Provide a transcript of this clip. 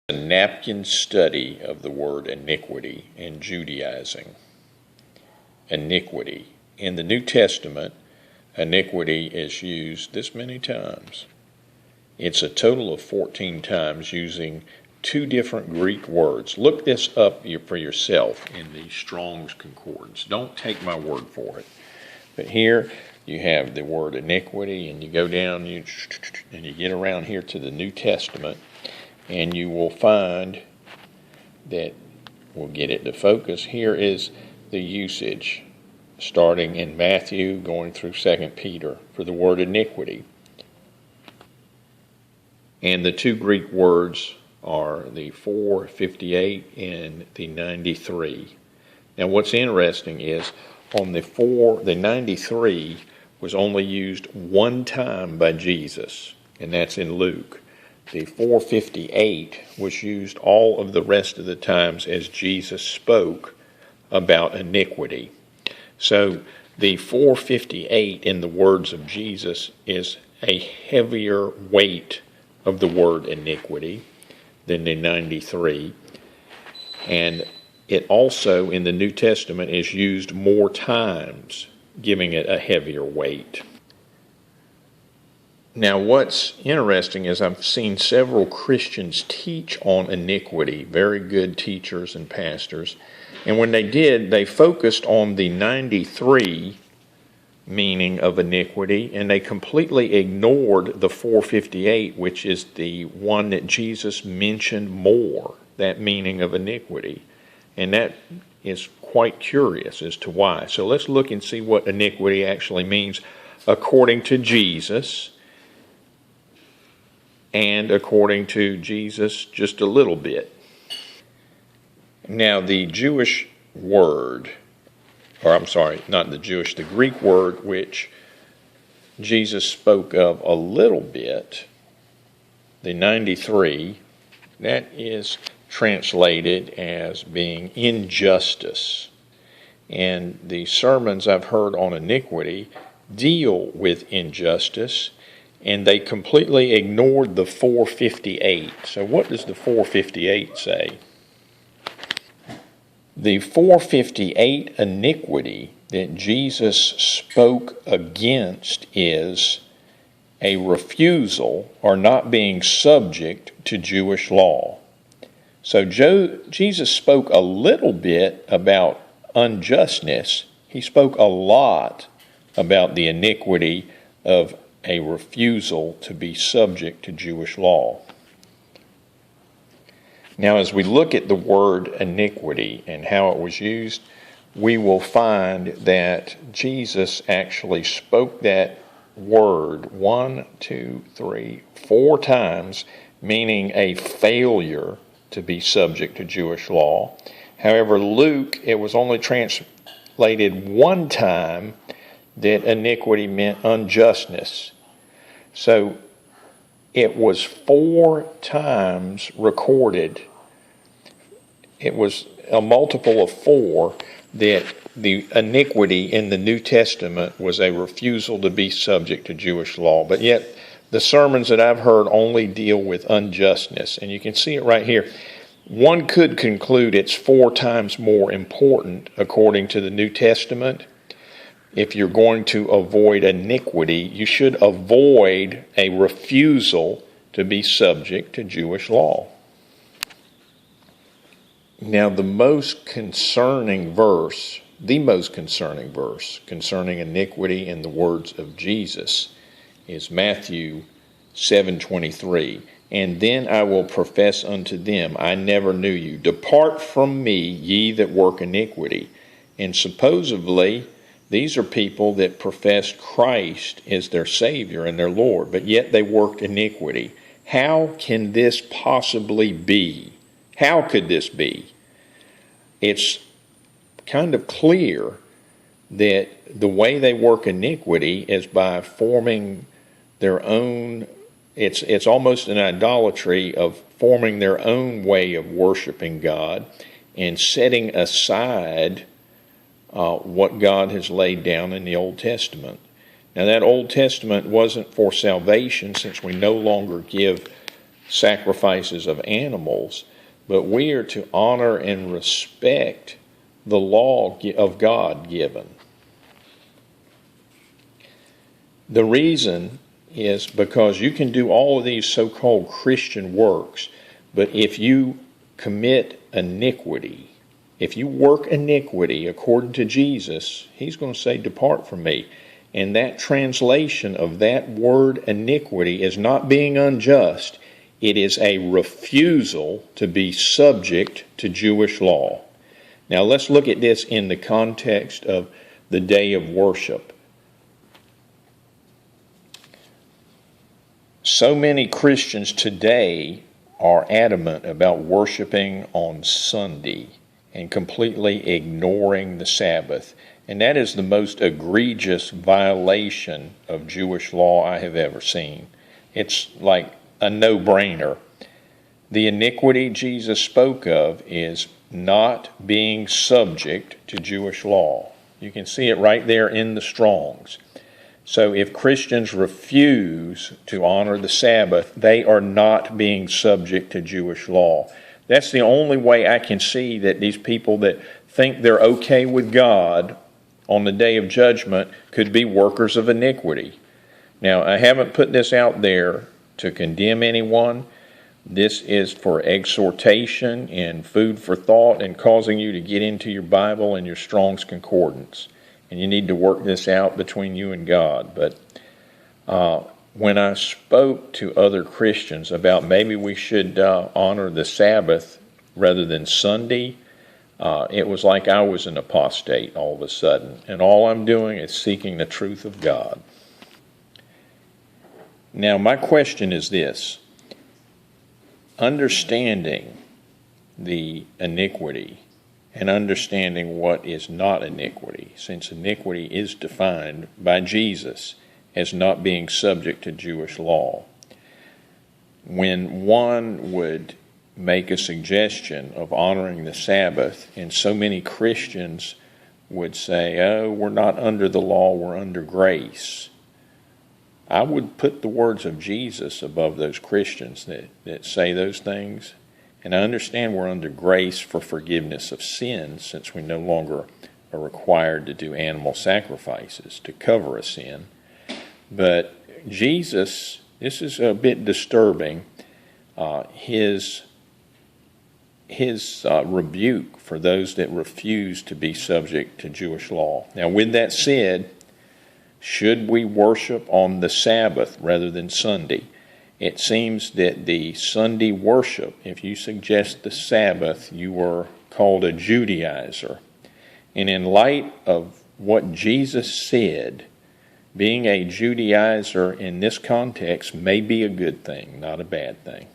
A napkin study of the word iniquity and Judaizing. Iniquity. In the New Testament, iniquity is used this many times. It's a total of 14 times using two different Greek words. Look this up for yourself in the Strong's Concordance. Don't take my word for it. But here you have the word iniquity, and you go down and you get around here to the New Testament, and you will find that we'll get it to focus. Here is the usage, starting in Matthew, going through 2 Peter, for the word iniquity. And the two Greek words are the 458 and the 93. Now what's interesting is on the 93 was only used one time by Jesus, and that's in Luke. The 458 was used all of the rest of the times as Jesus spoke about iniquity. So the 458 in the words of Jesus is a heavier weight of the word iniquity than the 93. And it also in the New Testament is used more times, giving it a heavier weight. Now what's interesting is I've seen several Christians teach on iniquity, very good teachers and pastors, and when they did, they focused on the 93 meaning of iniquity, and they completely ignored the 458, which is the one that Jesus mentioned more, that meaning of iniquity. And that is quite curious as to why. So let's look and see what iniquity actually means according to Jesus, and according to Jesus just a little bit. Now the Jewish word, the Greek word which Jesus spoke of a little bit, the 93, that is translated as being injustice. And the sermons I've heard on iniquity deal with injustice, and they completely ignored the 458. So what does the 458 say? The 458 iniquity that Jesus spoke against is a refusal or not being subject to Jewish law. So Jesus spoke a little bit about unjustness. He spoke a lot about the iniquity of a refusal to be subject to Jewish law. Now, as we look at the word iniquity and how it was used, we will find that Jesus actually spoke that word 4 times, meaning a failure to be subject to Jewish law. However, Luke, it was only translated one time that iniquity meant unjustness. So it was 4 times recorded. It was a multiple of 4 that the iniquity in the New Testament was a refusal to be subject to Jewish law. But yet the sermons that I've heard only deal with unjustness. And you can see it right here. One could conclude it's 4 times more important according to the New Testament. If you're going to avoid iniquity, you should avoid a refusal to be subject to Jewish law. Now, the most concerning verse concerning iniquity in the words of Jesus is Matthew 7:23. And then I will profess unto them, I never knew you. Depart from me, ye that work iniquity. And supposedly, these are people that profess Christ as their Savior and their Lord, but yet they worked iniquity. How can this possibly be? How could this be? It's kind of clear that the way they work iniquity is by forming their own, it's almost an idolatry of forming their own way of worshiping God and setting aside what God has laid down in the Old Testament. Now that Old Testament wasn't for salvation, since we no longer give sacrifices of animals, but we are to honor and respect the law of God given. The reason is because you can do all of these so-called Christian works, but if you commit iniquity, if you work iniquity according to Jesus, he's going to say, "Depart from me." And that translation of that word iniquity is not being unjust. It is a refusal to be subject to Jewish law. Now let's look at this in the context of the day of worship. So many Christians today are adamant about worshiping on Sunday and completely ignoring the Sabbath. And that is the most egregious violation of Jewish law I have ever seen. It's like a no-brainer. The iniquity Jesus spoke of is not being subject to Jewish law. You can see it right there in the Strongs. So if Christians refuse to honor the Sabbath, they are not being subject to Jewish law. That's the only way I can see that these people that think they're okay with God on the day of judgment could be workers of iniquity. Now, I haven't put this out there to condemn anyone. This is for exhortation and food for thought and causing you to get into your Bible and your Strong's Concordance. And you need to work this out between you and God. But when I spoke to other Christians about maybe we should honor the Sabbath rather than Sunday, it was like I was an apostate all of a sudden. And all I'm doing is seeking the truth of God. Now, my question is this. Understanding the iniquity and understanding what is not iniquity, since iniquity is defined by Jesus as not being subject to Jewish law. When one would make a suggestion of honoring the Sabbath, and so many Christians would say, "Oh, we're not under the law, we're under grace," I would put the words of Jesus above those Christians that say those things. And I understand we're under grace for forgiveness of sins, since we no longer are required to do animal sacrifices to cover a sin. But Jesus, this is a bit disturbing, his rebuke for those that refuse to be subject to Jewish law. Now, with that said, should we worship on the Sabbath rather than Sunday? It seems that the Sunday worship, if you suggest the Sabbath, you are called a Judaizer. And in light of what Jesus said, being a Judaizer in this context may be a good thing, not a bad thing.